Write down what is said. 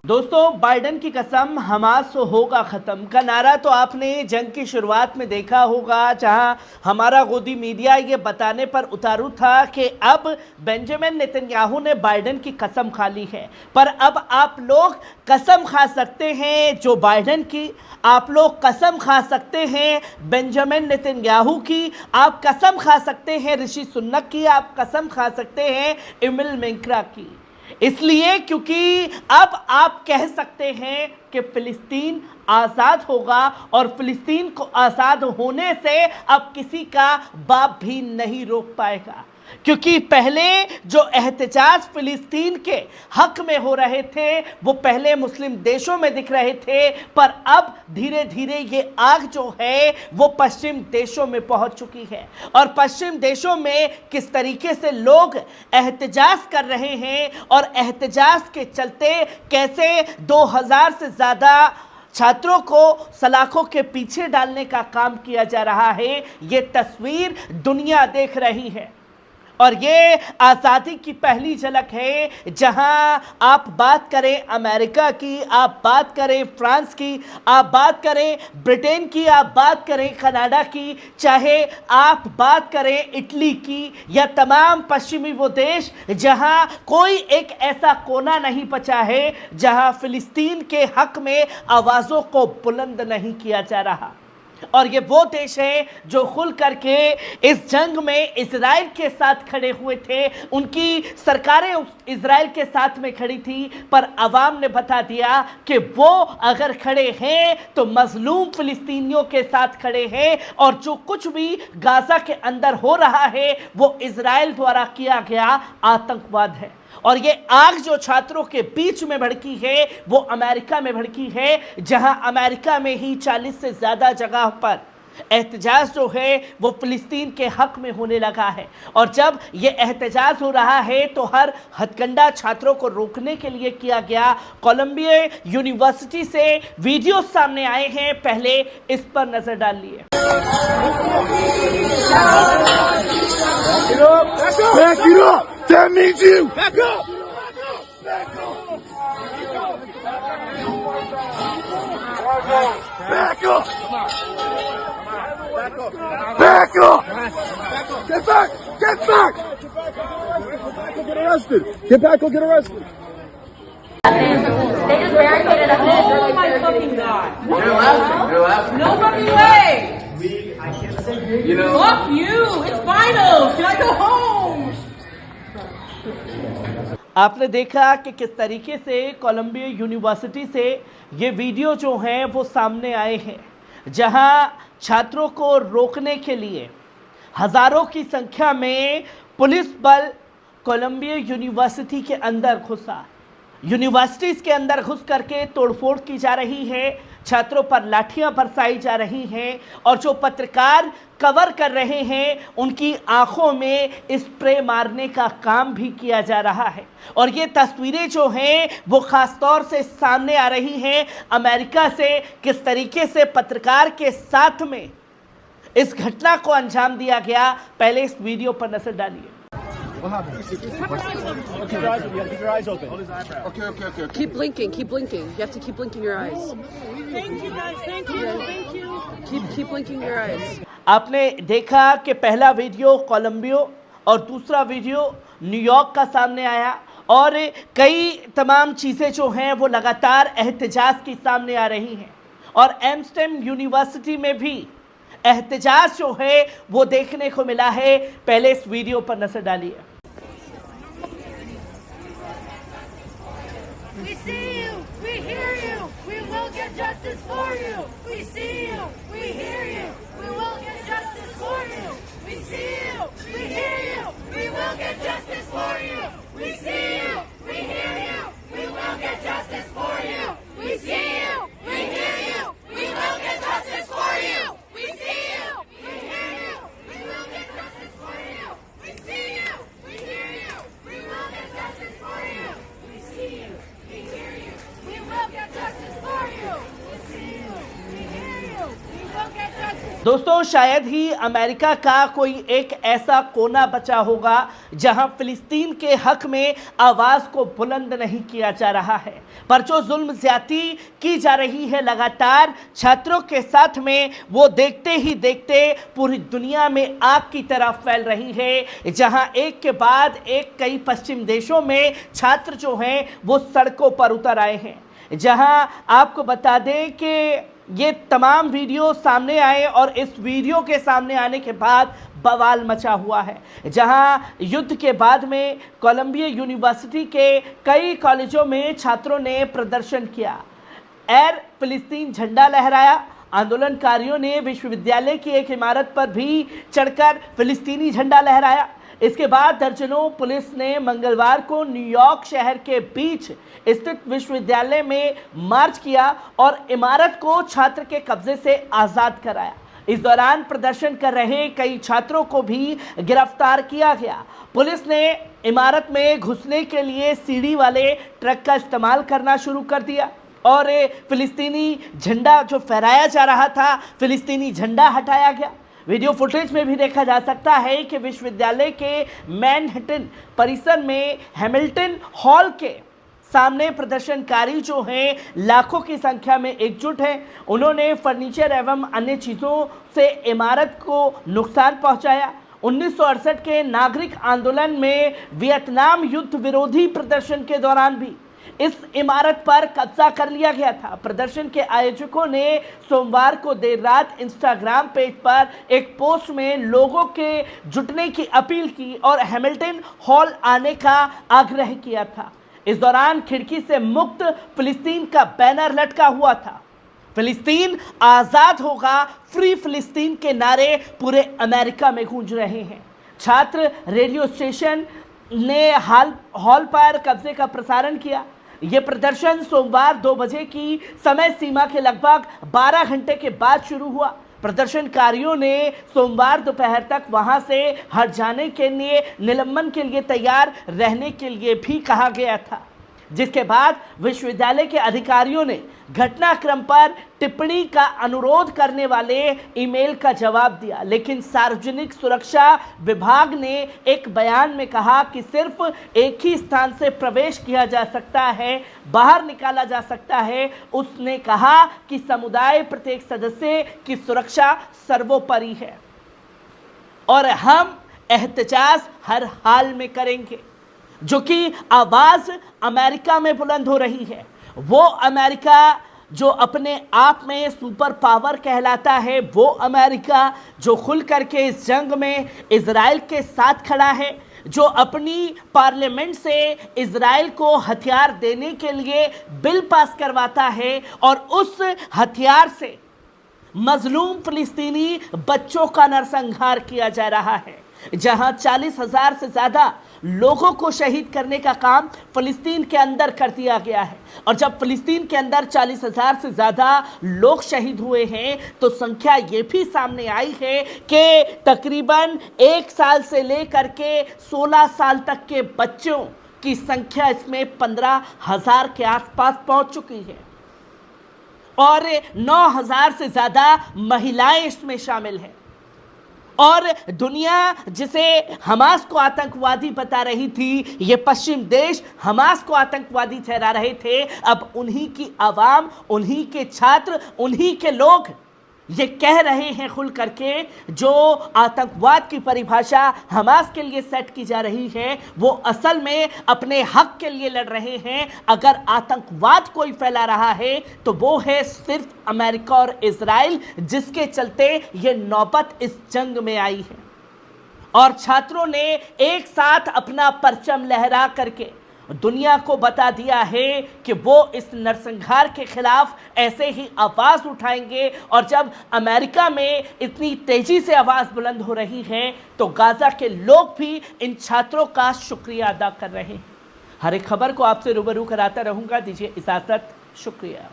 दोस्तों, बाइडेन की कसम हमास होगा खत्म का नारा तो आपने जंग की शुरुआत में देखा होगा, जहां हमारा गोदी मीडिया ये बताने पर उतारू था कि अब बेंजामिन नेतन्याहू ने बाइडेन की कसम खा ली है। पर अब आप लोग कसम खा सकते हैं जो बाइडेन की, आप लोग कसम खा सकते हैं बेंजामिन नेतन्याहू की, आप कसम खा सकते हैं ऋषि सुनक की, आप कसम खा सकते हैं एमिल मैक्रा की। इसलिए क्योंकि अब आप कह सकते हैं कि फिलिस्तीन आज़ाद होगा और फिलिस्तीन को आज़ाद होने से अब किसी का बाप भी नहीं रोक पाएगा। क्योंकि पहले जो एहतजाज फिलिस्तीन के हक में हो रहे थे वो पहले मुस्लिम देशों में दिख रहे थे, पर अब धीरे धीरे ये आग जो है वो पश्चिम देशों में पहुंच चुकी है। और पश्चिम देशों में किस तरीके से लोग एहतजाज कर रहे हैं और एहतजाज के चलते कैसे 2000 से ज़्यादा छात्रों को सलाखों के पीछे डालने का काम किया जा रहा है, ये तस्वीर दुनिया देख रही है। और ये आज़ादी की पहली झलक है, जहां आप बात करें अमेरिका की, आप बात करें फ्रांस की, आप बात करें ब्रिटेन की, आप बात करें कनाडा की, चाहे आप बात करें इटली की, या तमाम पश्चिमी वो देश, जहां कोई एक ऐसा कोना नहीं बचा है जहां फिलिस्तीन के हक में आवाज़ों को बुलंद नहीं किया जा रहा। और ये वो देश है जो खुल करके इस जंग में इजराइल के साथ खड़े हुए थे, उनकी सरकारें इजराइल के साथ में खड़ी थी, पर अवाम ने बता दिया कि वो अगर खड़े हैं तो मजलूम फिलिस्तीनियों के साथ खड़े हैं, और जो कुछ भी गाजा के अंदर हो रहा है वो इजराइल द्वारा किया गया आतंकवाद है। और ये आग जो छात्रों के बीच में भड़की है वो अमेरिका में भड़की है, जहां अमेरिका में ही 40 से ज़्यादा जगह पर एहतजाज जो है वो फिलिस्तीन के हक में होने लगा है। और जब ये एहतजाज हो रहा है तो हर हथकंडा छात्रों को रोकने के लिए किया गया। कोलंबिया यूनिवर्सिटी से वीडियो सामने आए हैं, पहले इस पर नजर डालिए। That means you! Back up! Back up! Back up! Back up! Get back! Get back! Get get arrested! Get back or get arrested! They just barricaded us in. Oh my fucking god! You're laughing. You're laughing. No fucking way! You know. Fuck you! It's finals! Can I go home? आपने देखा कि किस तरीके से Colombia university से ये video जो हैं वो सामने आए हैं, जहां छात्रों को रोकने के लिए हज़ारों की संख्या में पुलिस बल कोलंबिया यूनिवर्सिटी के अंदर घुसा। यूनिवर्सिटीज़ के अंदर घुस करके तोड़फोड़ की जा रही है, छात्रों पर लाठियां बरसाई जा रही हैं, और जो पत्रकार कवर कर रहे हैं उनकी आंखों में स्प्रे मारने का काम भी किया जा रहा है। और ये तस्वीरें जो हैं वो ख़ास तौर से सामने आ रही हैं अमेरिका से, किस तरीके से पत्रकार के साथ में इस घटना को अंजाम दिया गया। पहले इस वीडियो पर नजर डालिए। Keep your eyes open. Okay. Keep blinking. You have to keep blinking your eyes. Thank you guys, thank you. Keep blinking your eyes. आपने देखा कि पहला वीडियो कोलंबिया और दूसरा वीडियो न्यूयॉर्क का सामने आया, और कई तमाम चीज़ें जो हैं वो लगातार एहतजाज की सामने आ रही हैं। और एमस्टेम यूनिवर्सिटी में भी एहतजाज जो है वो देखने को मिला है। पहले इस वीडियो पर नजर डालिए। We see you, we hear you, we will get justice for you. We see you, we hear you, we will get justice for you. We see you, we hear you, we will get justice for you. We see you, we hear you, we will get justice for you. We see you, we hear you, we will get justice for you. We see you, we hear you, we will get justice for you. We see you, we hear you, we will get justice for you. We see you, we hear you, we will get justice for you. We see you, we hear you, we will get justice दोस्तों, शायद ही America का कोई एक ऐसा कोना बचा होगा जहां फिलिस्तीन के हक में आवाज को बुलंद नहीं किया जा रहा है। पर जो जुल्म ज्यादती की जा रही है लगातार छात्रों के साथ में, वो देखते ही देखते पूरी दुनिया में आग की तरह फैल रही है, जहां एक के बाद एक कई पश्चिम देशों में छात्र जो हैं वो सड़कों पर उतर आए हैं। जहां आपको बता दें कि ये तमाम वीडियो सामने आए और इस वीडियो के सामने आने के बाद बवाल मचा हुआ है, जहां युद्ध के बाद में कोलंबिया यूनिवर्सिटी के कई कॉलेजों में छात्रों ने प्रदर्शन किया, एयर फिलिस्तीन झंडा लहराया। आंदोलनकारियों ने विश्वविद्यालय की एक इमारत पर भी चढ़कर फिलिस्तीनी झंडा लहराया। इसके बाद दर्जनों पुलिस ने मंगलवार को न्यूयॉर्क शहर के बीच स्थित विश्वविद्यालय में मार्च किया और इमारत को छात्र के कब्जे से आज़ाद कराया। इस दौरान प्रदर्शन कर रहे कई छात्रों को भी गिरफ्तार किया गया। पुलिस ने इमारत में घुसने के लिए सीढ़ी वाले ट्रक का इस्तेमाल करना शुरू कर दिया और फिलिस्तीनी झंडा जो फहराया जा रहा था, फिलिस्तीनी झंडा हटाया गया। वीडियो फुटेज में भी देखा जा सकता है कि विश्वविद्यालय के मैनहट्टन परिसर में हैमिल्टन हॉल के सामने प्रदर्शनकारी जो हैं लाखों की संख्या में एकजुट हैं। उन्होंने फर्नीचर एवं अन्य चीज़ों से इमारत को नुकसान पहुंचाया। 1968 के नागरिक आंदोलन में वियतनाम युद्ध विरोधी प्रदर्शन के दौरान भी इस इमारत पर कब्जा कर लिया गया था। प्रदर्शन के आयोजकों ने सोमवार को देर रात इंस्टाग्राम पेज पर एक पोस्ट में लोगों के जुटने की अपील की और हैमिल्टन हॉल आने का आग्रह किया था। इस दौरान खिड़की से मुक्त फिलिस्तीन का बैनर लटका हुआ था। फिलिस्तीन आज़ाद होगा, फ्री फिलिस्तीन के नारे पूरे अमेरिका में गूंज रहे हैं। छात्र रेडियो स्टेशन ने हॉल पर कब्जे का प्रसारण किया। ये प्रदर्शन सोमवार 2 बजे की समय सीमा के लगभग 12 घंटे के बाद शुरू हुआ। प्रदर्शनकारियों ने सोमवार दोपहर तक वहां से हट जाने के लिए निलंबन के लिए तैयार रहने के लिए भी कहा गया था, जिसके बाद विश्वविद्यालय के अधिकारियों ने घटनाक्रम पर टिप्पणी का अनुरोध करने वाले ईमेल का जवाब दिया। लेकिन सार्वजनिक सुरक्षा विभाग ने एक बयान में कहा कि सिर्फ एक ही स्थान से प्रवेश किया जा सकता है, बाहर निकाला जा सकता है। उसने कहा कि समुदाय प्रत्येक सदस्य की सुरक्षा सर्वोपरि है और हम एहतजाज हर हाल में करेंगे। जो कि आवाज अमेरिका में बुलंद हो रही है, वो अमेरिका जो अपने आप में सुपर पावर कहलाता है, वो अमेरिका जो खुल करके इस जंग में इजराइल के साथ खड़ा है, जो अपनी पार्लियामेंट से इजराइल को हथियार देने के लिए बिल पास करवाता है और उस हथियार से मजलूम फिलिस्तीनी बच्चों का नरसंहार किया जा रहा है, जहां 40,000 से ज़्यादा लोगों को शहीद करने का काम फिलिस्तीन के अंदर कर दिया गया है। और जब फिलिस्तीन के अंदर 40,000 से ज़्यादा लोग शहीद हुए हैं तो संख्या ये भी सामने आई है कि तकरीबन 1 साल से लेकर के 16 साल तक के बच्चों की संख्या इसमें 15,000 के आसपास पहुंच चुकी है और 9,000 से ज़्यादा महिलाएं इसमें शामिल हैं। और दुनिया जिसे हमास को आतंकवादी बता रही थी, ये पश्चिम देश हमास को आतंकवादी ठहरा रहे थे, अब उन्हीं की आवाम, उन्हीं के छात्र, उन्हीं के लोग ये कह रहे हैं खुल करके जो आतंकवाद की परिभाषा हमास के लिए सेट की जा रही है, वो असल में अपने हक के लिए लड़ रहे हैं। अगर आतंकवाद कोई फैला रहा है तो वो है सिर्फ अमेरिका और इजराइल, जिसके चलते ये नौबत इस जंग में आई है। और छात्रों ने एक साथ अपना परचम लहरा करके दुनिया को बता दिया है कि वो इस नरसंहार के खिलाफ ऐसे ही आवाज़ उठाएंगे। और जब अमेरिका में इतनी तेज़ी से आवाज़ बुलंद हो रही है तो गाज़ा के लोग भी इन छात्रों का शुक्रिया अदा कर रहे हैं। हर एक खबर को आपसे रूबरू कराता रहूँगा। दीजिए इजाज़त, शुक्रिया।